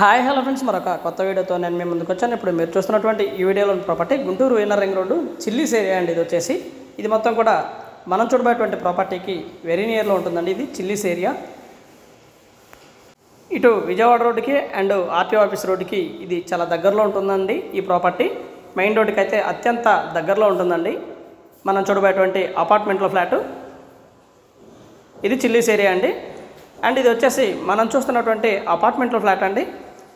Hi hello friends, మరొక కొత్త వీడియోతో నేను మీ ముందుకు వచ్చాను. ఇప్పుడు మీరు చూస్తున్నటువంటి ఈ వీడియోలోని property Guntur inner ring road chillies area అండి. ఇది మొత్తం కూడా మనం చూడబోయేటువంటి ప్రాపర్టీకి వెరీ నియర్లో ఉంటుందండి. ఇది చిల్లీస్ ఏరియా. ఇటు విజయవాడ రోడ్డుకి అండ్ ఆర్టీఓ ఆఫీస్ రోడ్డుకి ఇది చాలా దగ్గరలో ఉంటుందండి. ఈ ప్రాపర్టీ మెయిన్ రోడ్డుకి అయితే అత్యంత దగ్గరలో ఉంటుందండి. మనం చూడబోయేటువంటి అపార్ట్మెంట్లో ఫ్లాటు ఇది చిల్లీస్ ఏరియా అండి. అండ్ ఇది వచ్చేసి మనం చూస్తున్నటువంటి అపార్ట్మెంట్లో ఫ్లాట్ అండి.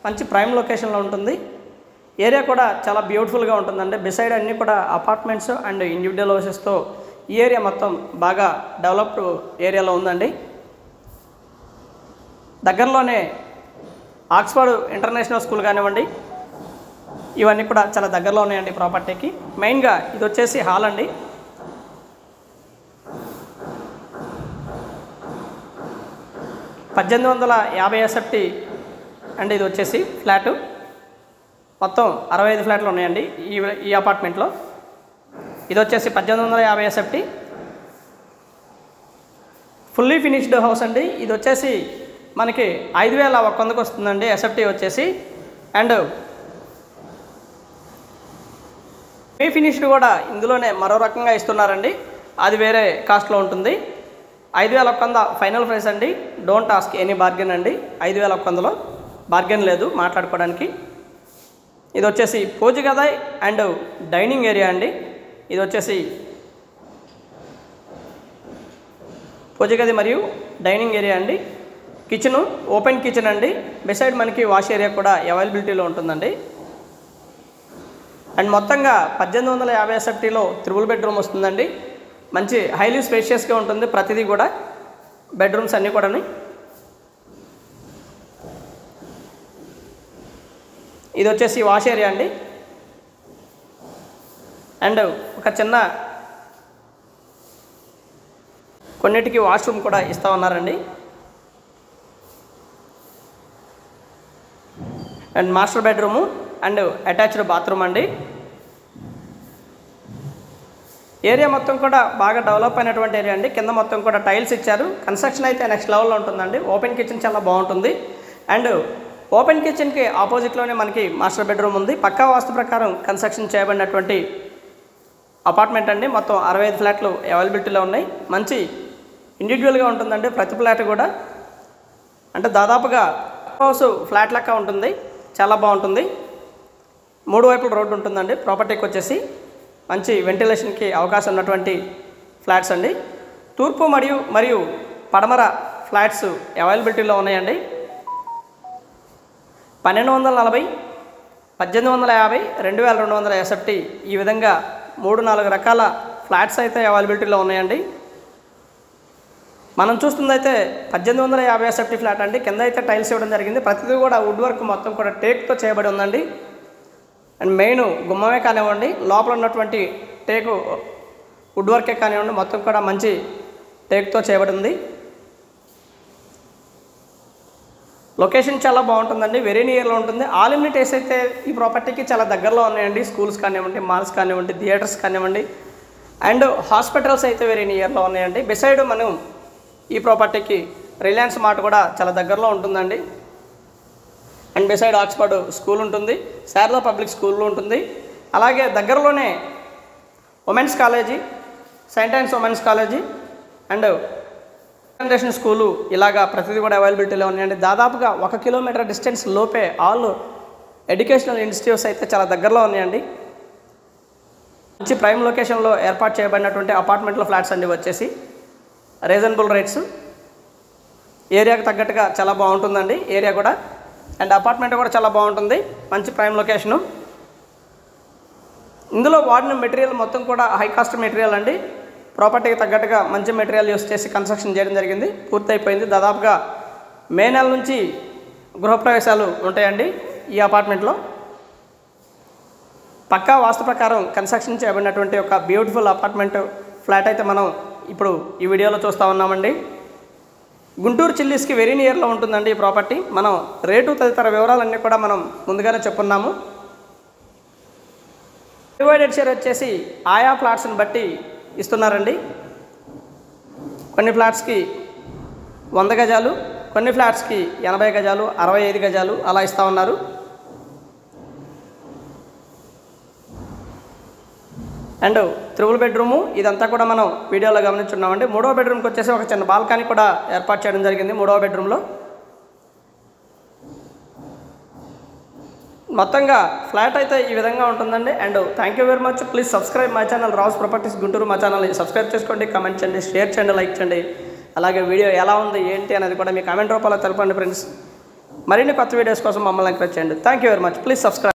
మంచి ప్రైమ్ లొకేషన్లో ఉంటుంది. ఏరియా కూడా చాలా బ్యూటిఫుల్గా ఉంటుందండి. బిసైడ్ అన్నీ కూడా అపార్ట్మెంట్స్ అండ్ ఇండివిజువల్ హౌసెస్తో ఈ ఏరియా మొత్తం బాగా డెవలప్డ్ ఏరియాలో ఉందండి. దగ్గరలోనే ఆక్స్ఫర్డ్ ఇంటర్నేషనల్ స్కూల్ కానివ్వండి, ఇవన్నీ కూడా చాలా దగ్గరలో ఉన్నాయండి ప్రాపర్టీకి. మెయిన్గా ఇది వచ్చేసి హాల్ అండి. SFT అండ్ ఇది వచ్చేసి ఫ్లాటు. మొత్తం 65 ఫ్లాట్లు ఉన్నాయండి ఈ అపార్ట్మెంట్లో. ఇది వచ్చేసి 1850 SFT ఫుల్లీ ఫినిష్డ్ హౌస్ అండి. ఇది వచ్చేసి మనకి 5100కు వస్తుందండి SFT వచ్చేసి. అండ్ మీ ఫినిష్డ్ కూడా ఇందులోనే మరో రకంగా ఇస్తున్నారండి. అది వేరే కాస్ట్లో ఉంటుంది. 5100 ఫైనల్ ప్రైస్ అండి. డోంట్ ఆస్క్ ఎనీ బార్గెన్ అండి. 5100లో బార్గెన్ లేదు మాట్లాడుకోవడానికి. ఇది వచ్చేసి పూజగది అండ్ డైనింగ్ ఏరియా అండి. ఇది వచ్చేసి పూజగది మరియు డైనింగ్ ఏరియా అండి. కిచెను ఓపెన్ కిచెన్ అండి. బిసైడ్ మనకి వాష్ ఏరియా కూడా అవైలబిలిటీలో ఉంటుందండి. అండ్ మొత్తంగా 1850 SFTలో 3 బెడ్రూమ్ వస్తుందండి. మంచి హైలీ స్పేషియస్గా ఉంటుంది ప్రతిదీ కూడా, బెడ్రూమ్స్ అన్నీ కూడా. ఇది వచ్చేసి వాష్ ఏరియా అండి. అండ్ ఒక చిన్న కొన్నిటికి వాష్రూమ్ కూడా ఇస్తూ ఉన్నారండి. And master bedroom and attached bathroom అండి. ఏరియా మొత్తం కూడా బాగా డెవలప్ అయినటువంటి ఏరియా అండి. కింద మొత్తం కూడా టైల్స్ ఇచ్చారు. కన్స్ట్రక్షన్ అయితే నెక్స్ట్ లెవెల్లో ఉంటుందండి. ఓపెన్ కిచెన్ చాలా బాగుంటుంది. అండ్ ఓపెన్ కిచెన్కి ఆపోజిట్లోనే మనకి మాస్టర్ బెడ్రూమ్ ఉంది. పక్కా వాస్తు ప్రకారం కన్స్ట్రక్షన్ చేయబడినటువంటి అపార్ట్మెంట్ అండి. మొత్తం 65 ఫ్లాట్లు అవైలబిలిటీలో ఉన్నాయి. మంచి ఇండివిజువల్గా ఉంటుందండి ప్రతి ఫ్లాట్ కూడా. అంటే దాదాపుగా హౌస్ ఫ్లాట్ లెక్క ఉంటుంది. చాలా బాగుంటుంది. 3 వైపుల రోడ్డు ఉంటుందండి ప్రాపర్టీకి వచ్చేసి. మంచి వెంటిలేషన్కి అవకాశం ఉన్నటువంటి ఫ్లాట్స్ అండి. తూర్పు మరియు పడమర ఫ్లాట్స్ అవైలబిలిటీలో ఉన్నాయండి. 1240, 1850, 2200 SFT ఈ విధంగా 3-4 రకాల ఫ్లాట్స్ అయితే అవైలబిలిటీలో ఉన్నాయండి. మనం చూస్తుందైతే 1850 SFT ఫ్లాట్ అండి. కింద అయితే టైల్స్ ఇవ్వడం జరిగింది. ప్రతిదీ కూడా వుడ్ వర్క్ మొత్తం కూడా టేక్తో చేయబడి ఉందండి. అండ్ మెయిన్ గుమ్మమే కానివ్వండి, లోపల ఉన్నటువంటి టేకు వుడ్ వర్కే కానివ్వండి, మొత్తం కూడా మంచి టేక్తో చేయబడి ఉంది. లొకేషన్ చాలా బాగుంటుందండి. వెరీ నియర్లో ఉంటుంది. ఆల్ ఇమ్యూనిటీస్ అయితే ఈ ప్రాపర్టీకి చాలా దగ్గరలో ఉన్నాయండి. స్కూల్స్ కానివ్వండి, మాల్స్ కానివ్వండి, థియేటర్స్ కానివ్వండి, అండ్ హాస్పిటల్స్ అయితే వెరీ నియర్లో ఉన్నాయండి. బిసైడ్ మనం ఈ ప్రాపర్టీకి రిలయన్స్ మార్ట్ కూడా చాలా దగ్గరలో ఉంటుందండి. అండ్ బిసైడ్ ఆక్స్ఫర్డ్ స్కూల్ ఉంటుంది, శారదా పబ్లిక్ స్కూల్ ఉంటుంది. అలాగే దగ్గరలోనే women's college, Saint Ann's women's college and generation school ఇలాగా ప్రతిదీ కూడా అవైలబిలిటీలో ఉన్నాయండి. దాదాపుగా 1 కిలోమీటర్ డిస్టెన్స్ లోపే ఆల్ ఎడ్యుకేషనల్ ఇన్స్టిట్యూట్స్ అయితే చాలా దగ్గరలో ఉన్నాయండి. మంచి ప్రైమ్ లొకేషన్లో ఏర్పాటు చేయబడినటువంటి అపార్ట్మెంట్లో ఫ్లాట్స్ అండి. వచ్చేసి రీజనబుల్ రేట్స్, ఏరియాకు తగ్గట్టుగా చాలా బాగుంటుందండి ఏరియా కూడా. అండ్ అపార్ట్మెంట్ కూడా చాలా బాగుంటుంది. మంచి ప్రైమ్ లొకేషను. ఇందులో వాడిన మెటీరియల్ మొత్తం కూడా హై కాస్ట్ మెటీరియల్ అండి. ప్రాపర్టీకి తగ్గట్టుగా మంచి మెటీరియల్ యూస్ చేసి కన్స్ట్రక్షన్ చేయడం జరిగింది. పూర్తయిపోయింది. దాదాపుగా మే నెల నుంచి గృహప్రవేశాలు ఉంటాయండి ఈ అపార్ట్మెంట్లో. పక్కా వాస్తు ప్రకారం కన్స్ట్రక్షన్ చేయబడినటువంటి ఒక బ్యూటిఫుల్ అపార్ట్మెంట్ ఫ్లాట్ అయితే మనం ఇప్పుడు ఈ వీడియోలో చూస్తూ ఉన్నామండి. గుంటూరు చిల్లీస్కి వెరీ నియర్లో ఉంటుందండి ఈ ప్రాపర్టీ. మనం రేటు తదితర వివరాలన్నీ కూడా మనం ముందుగానే చెప్పున్నాము. డివైడెడ్ షేర్ వచ్చేసి ఆయా ఫ్లాట్స్ని బట్టి ఇస్తున్నారండి. కొన్ని ఫ్లాట్స్కి 100 గజాలు, కొన్ని ఫ్లాట్స్కి 80 గజాలు 65 గజాలు అలా ఇస్తూ ఉన్నారు. అండ్ 3 బెడ్రూము ఇదంతా కూడా మనం వీడియోలో గమనించున్నామండి. 3వ బెడ్రూమ్కి వచ్చేసి ఒక చిన్న బాల్కనీ కూడా ఏర్పాటు చేయడం జరిగింది 3వ బెడ్రూమ్లో. మొత్తంగా ఫ్లాట్ అయితే ఈ విధంగా ఉంటుందండి. And thank you very much. Please subscribe my channel Raj properties Guntur. మా ఛానల్ని సబ్స్క్రైబ్ చేసుకోండి, కామెంట్ చేయండి, షేర్ చేయండి, లైక్ చేయండి. అలాగే వీడియో ఎలా ఉంది ఏంటి అనేది కూడా మీ కామెంట్ రూపంలో తెలపండి ఫ్రెండ్స్. మరిన్ని కొత్త వీడియోస్ కోసం మమ్మల్ని ఎంకరేజ్ చేయండి. Thank you very much. Please subscribe.